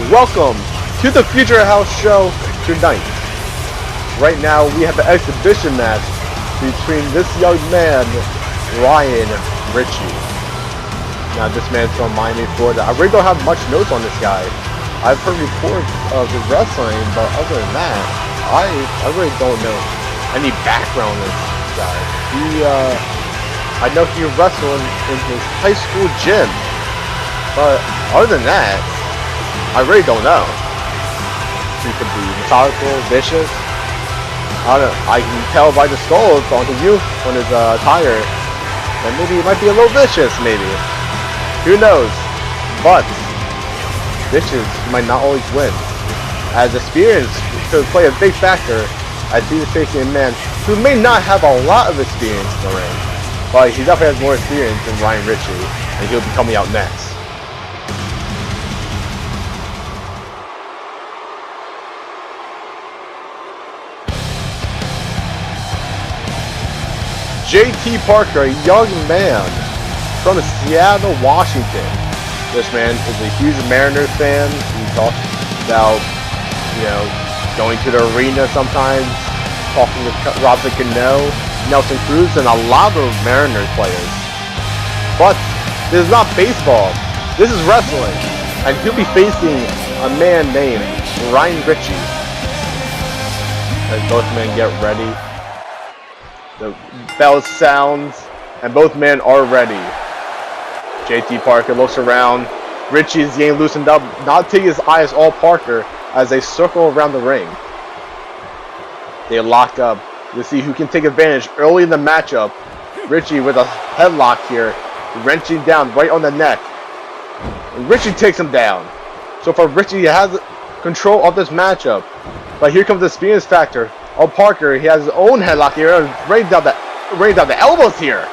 Welcome to the Future House show tonight. Right now we have an exhibition match between this young man, Ryan Ricci. Now this man's from Miami, Florida. I really don't have much notes on this guy. I've heard reports of his wrestling, but other than that, I really don't know any background on this guy. I know he wrestled in his high school gym, but other than that, I really don't know. He could be methodical, vicious. I don't know. I can tell by the skulls on his attire that maybe he might be a little vicious, maybe. Who knows? But vicious might not always win, as experience could play a big factor. As he is facing a man who may not have a lot of experience in the ring, but he definitely has more experience than Ryan Ricci, and he'll be coming out next. JT Parker, a young man from Seattle, Washington. This man is a huge Mariners fan. He talks about, going to the arena sometimes, talking with Robinson Cano, Nelson Cruz, and a lot of Mariners players. But this is not baseball. This is wrestling. And he'll be facing a man named Ryan Ricci. As both men get ready. The bell sounds, and both men are ready. JT Parker looks around. Ricci is getting loosened up, not taking his eyes off Parker as they circle around the ring. They lock up to see who can take advantage early in the matchup. Ricci with a headlock here, wrenching down right on the neck. And Ricci takes him down. So far, Ricci has control of this matchup. But here comes the experience factor. Oh, Parker, he has his own headlock here, right down the elbows here.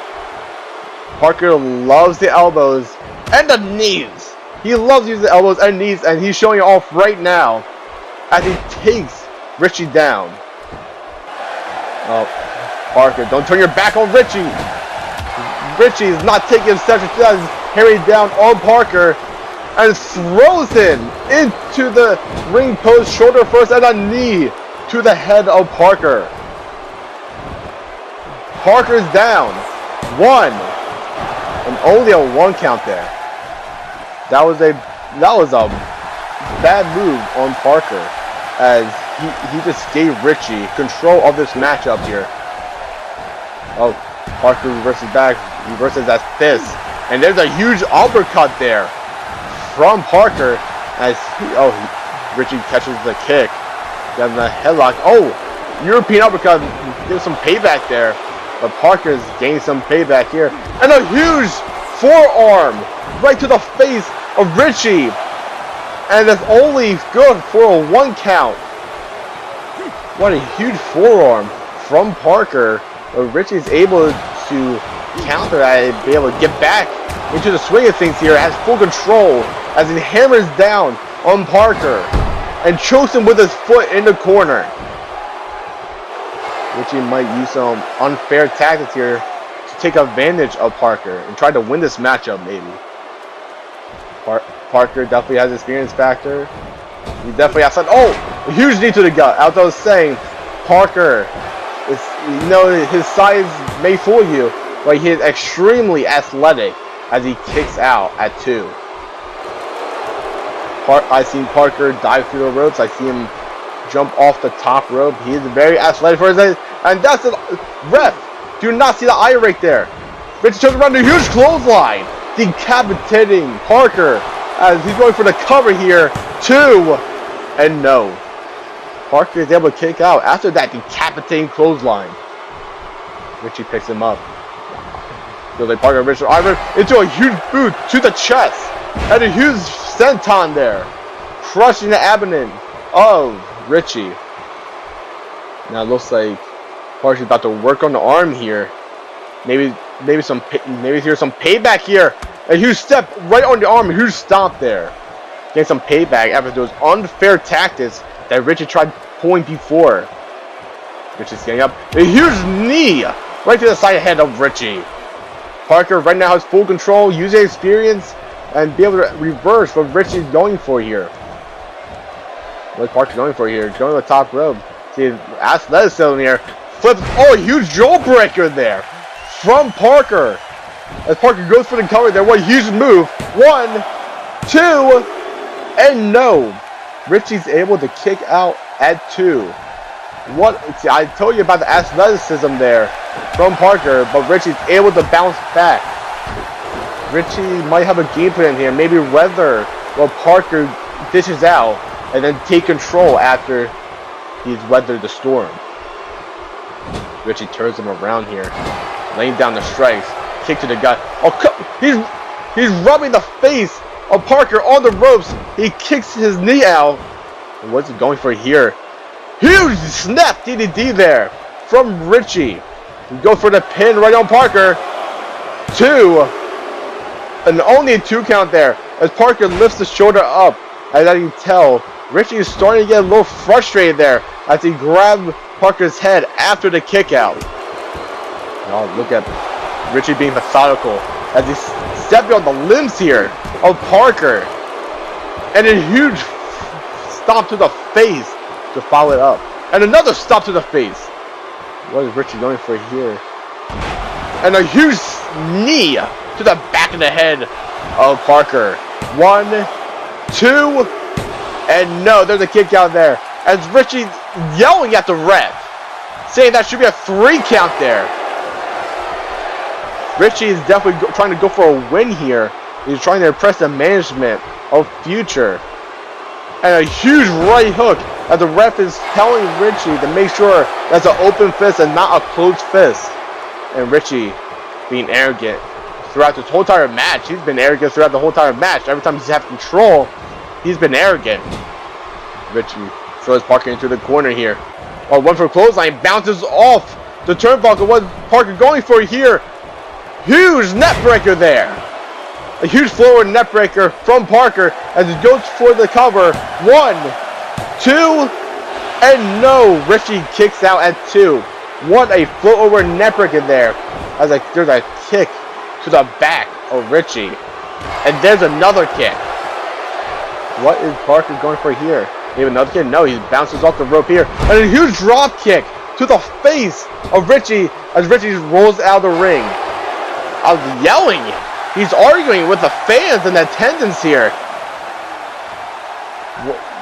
Parker loves the elbows and the knees. He loves using the elbows and knees, and he's showing it off right now as he takes Ricci down. Oh, Parker, don't turn your back on Ricci. Ricci is not taking himself. He does carry down on Parker and throws him into the ring post, shoulder first, and a knee to the head of Parker. Parker's down. One. And only a 1 count there. That was a bad move on Parker, as he just gave Ricci control of this matchup here. Oh, Parker reverses back, reverses that fist, and there's a huge uppercut there from Parker as Ricci catches the kick. Got the headlock. Oh, European uppercut. Gives some payback there. But Parker's gained some payback here. And a huge forearm right to the face of Ricci. And that's only good for a 1 count. What a huge forearm from Parker. But Ricci's able to counter that and be able to get back into the swing of things here. Has full control as he hammers down on Parker and chokes him with his foot in the corner. Ricci might use some unfair tactics here to take advantage of Parker and try to win this matchup, maybe. Parker definitely has experience factor. He definitely has some. Oh, a huge knee to the gut. As I was saying, Parker is, his size may fool you, but he is extremely athletic as he kicks out at 2. I've seen Parker dive through the ropes. I see him jump off the top rope. He is very athletic for his age. And that's the ref. Do not see the eye right there. Ricci turns around, a huge clothesline, decapitating Parker as he's going for the cover here. 2. And no. Parker is able to kick out after that decapitating clothesline. Ricci picks him up. Feels like Parker and Ricci armor into a huge boot to the chest. And a huge senton there, crushing the abdomen of Ricci. Now it looks like Parker's about to work on the arm here. Maybe here's some payback here. A huge step right on the arm, a huge stomp there. Getting some payback after those unfair tactics that Ricci tried pulling before. Ricci's getting up. A huge knee right to the side head of Ricci. Parker right now has full control, using experience, and be able to reverse what Ricci's going for here. What's Parker going for here? Going to the top rope. See, athleticism here. Flips. Oh, huge jawbreaker there from Parker. As Parker goes for the cover there. What a huge move. 1, 2, and no. Ricci's able to kick out at 2. What? See, I told you about the athleticism there from Parker, but Ricci's able to bounce back. Ricci might have a game plan here. Maybe weather while Parker dishes out and then take control after he's weathered the storm. Ricci turns him around here, laying down the strikes. Kick to the gut. Oh, he's rubbing the face of Parker on the ropes. He kicks his knee out. And what's he going for here? Huge snap DDT there from Ricci. He goes for the pin right on Parker. 2. And only a 2 count there as Parker lifts the shoulder up. As I can tell, Ricci is starting to get a little frustrated there as he grabs Parker's head after the kick out. Oh, look at Ricci being methodical as he's stepping on the limbs here of Parker. And a huge stomp to the face to follow it up. And another stomp to the face. What is Ricci going for here? And a huge knee to the back of the head of Parker. 1, 2, and no, there's a kick out there. As Ricci yelling at the ref, saying that should be a 3 count there. Ricci is definitely trying to go for a win here. He's trying to impress the management of Future. And a huge right hook as the ref is telling Ricci to make sure that's an open fist and not a closed fist. And Ricci being arrogant throughout this whole entire match. He's been arrogant throughout the whole entire match. Every time he's had control, he's been arrogant. Ricci throws Parker into the corner here. Oh, one for clothesline, bounces off the turnbuckle. What's Parker going for here? Huge net breaker there. A huge forward net breaker from Parker as he goes for the cover. 1, 2, and no. Ricci kicks out at 2. What a float over net breaker there. As there's a kick to the back of Ricci. And there's another kick. What is Parker going for here? Maybe another kick? No, he bounces off the rope here. And a huge drop kick to the face of Ricci as Ricci rolls out of the ring. I was yelling. He's arguing with the fans and attendance here.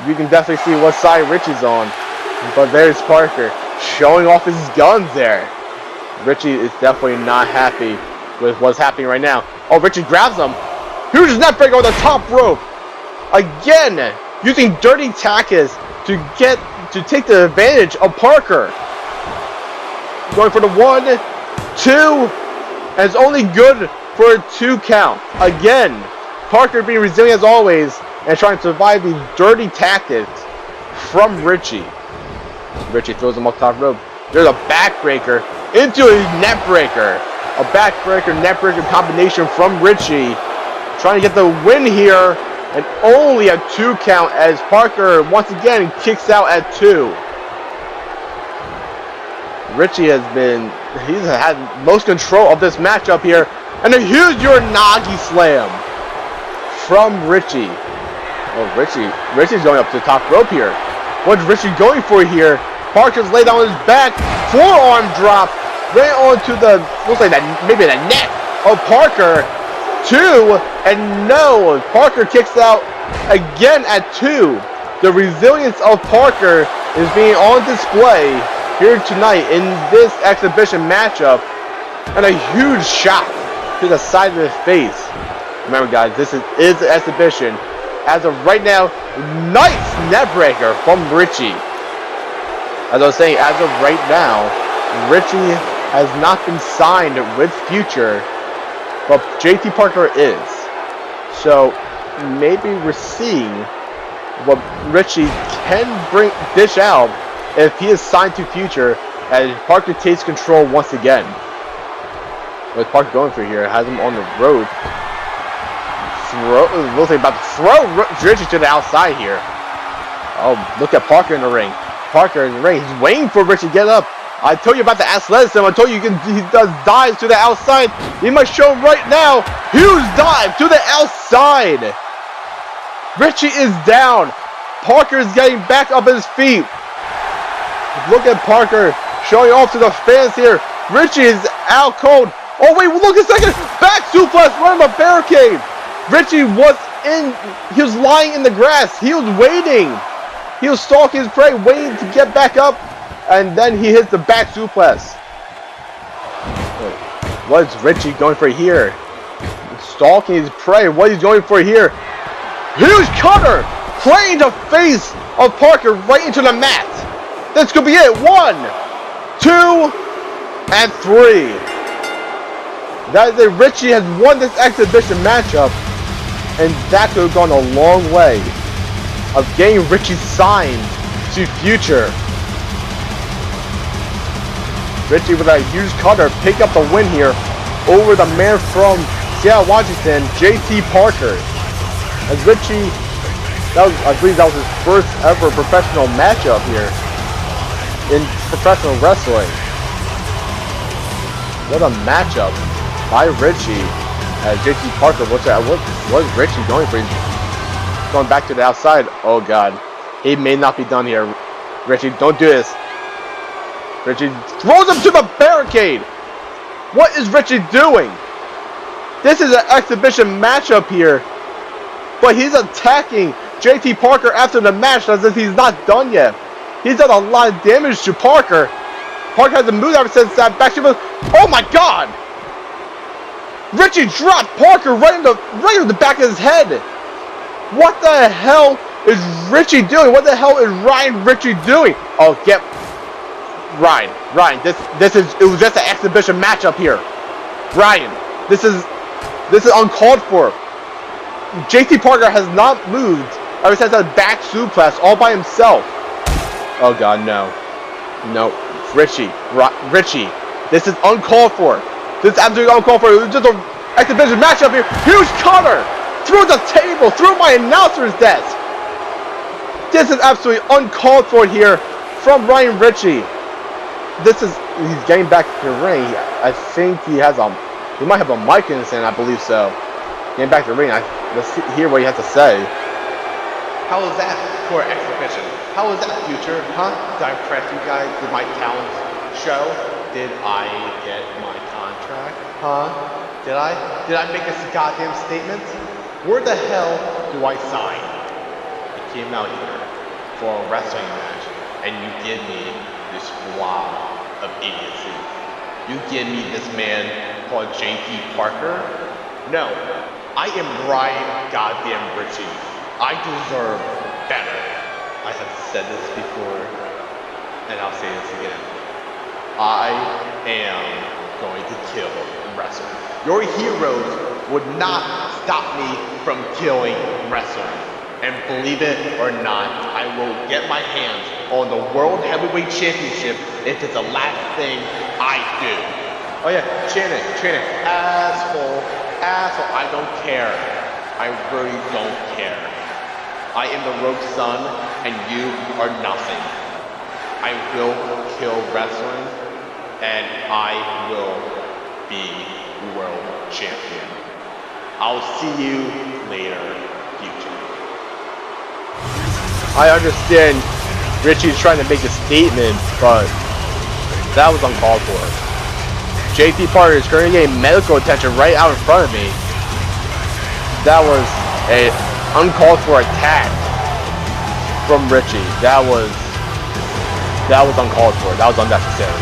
You can definitely see what side Ricci's on. But there's Parker showing off his guns there. Ricci is definitely not happy with what's happening right now. Oh, Ricci grabs him. Huge net breaker on the top rope. Again, using dirty tactics to take the advantage of Parker. Going for the 1, 2, and it's only good for a 2 count. Again, Parker being resilient as always and trying to survive these dirty tactics from Ricci. Ricci throws him off top rope. There's a backbreaker into a net breaker. A backbreaker, net breaker combination from Ricci. Trying to get the win here. And only a 2 count as Parker once again kicks out at 2. Ricci he's had most control of this matchup here. And a huge Uranagi slam from Ricci. Oh, Ricci's going up to the top rope here. What's Ricci going for here? Parker's laid on his back. Forearm drop. Right onto the, looks like that, maybe the neck of Parker. 2, and no. Parker kicks out again at 2. The resilience of Parker is being on display here tonight in this exhibition matchup. And a huge shot to the side of his face. Remember guys, this is an exhibition. As of right now, nice net breaker from Ricci. As I was saying, as of right now, Ricci has not been signed with Future, but JT Parker is. So maybe we're seeing what Ricci can dish out if he is signed to Future as Parker takes control once again. What's Parker going for here? Has him on the rope. Looks like about to throw Ricci to the outside here. Oh, look at Parker in the ring. Parker in the ring. He's waiting for Ricci to get up. I told you about the athleticism. I told you he does dives to the outside. He must show him right now. Huge dive to the outside. Ricci is down. Parker is getting back up his feet. Look at Parker showing off to the fans here. Ricci is out cold. Oh wait, look a second. Back suplex right on the barricade. Ricci he was lying in the grass. He was waiting. He was stalking his prey, waiting to get back up. And then he hits the back suplex. What is Ricci going for here? Stalking his prey. What is he going for here? Huge cutter! Playing the face of Parker right into the mat. This could be it. 1, 2, and 3. That is it. Ricci has won this exhibition matchup. And that could have gone a long way of getting Ricci signed to Future. Ricci with a huge cutter pick up the win here over the man from Seattle, Washington, JT Parker. As Ricci, I believe that was his first ever professional matchup here in professional wrestling. What a matchup by Ricci. JT Parker, what is Ricci going for? He's going back to the outside. Oh god, he may not be done here. Ricci, don't do this. Ricci throws him to the barricade. What is Ricci doing? This is an exhibition matchup here, but he's attacking JT Parker after the match as if he's not done yet. He's done a lot of damage to Parker. Parker hasn't moved ever since that back to. Oh my god! Ricci dropped Parker right in the back of his head. What the hell is Ricci doing? What the hell is Ryan Ricci doing? Oh, get Ryan. It was just an exhibition matchup here. Ryan, this is uncalled for. JT Parker has not moved ever since that back suplex all by himself. Oh god, no. Ricci, this is uncalled for. This is absolutely uncalled for. It was just an exhibition matchup here. Huge cutter through the table, through my announcer's desk. This is absolutely uncalled for here from Ryan Ricci. He's getting back to the ring. I think he might have a mic in his hand, I believe so. Getting back to the ring, let's hear what he has to say. How was that for exhibition? How was that, Future? Huh? Did I impress you guys with my talent show? Did I get my contract? Huh? Did I make this goddamn statement? Where the hell do I sign? I came out here for a wrestling match, and you give me this blob of idiocy. You give me this man called JT Parker? No, I am Ryan goddamn Ricci. I deserve better. I have said this before, and I'll say this again. I am going to kill wrestling. Your heroes would not stop me from killing wrestling. And believe it or not, I will get my hands on the World Heavyweight Championship if it's the last thing I do. Oh yeah, chanting, asshole, I don't care. I really don't care. I am the Rogue Sun, and you are nothing. I will kill wrestling, and I will be world champion. I'll see you later, Future. I understand Ricci's trying to make a statement, but that was uncalled for. JT Parker is currently getting medical attention right out in front of me. That was an uncalled for attack from Ricci. That was uncalled for. That was unnecessary.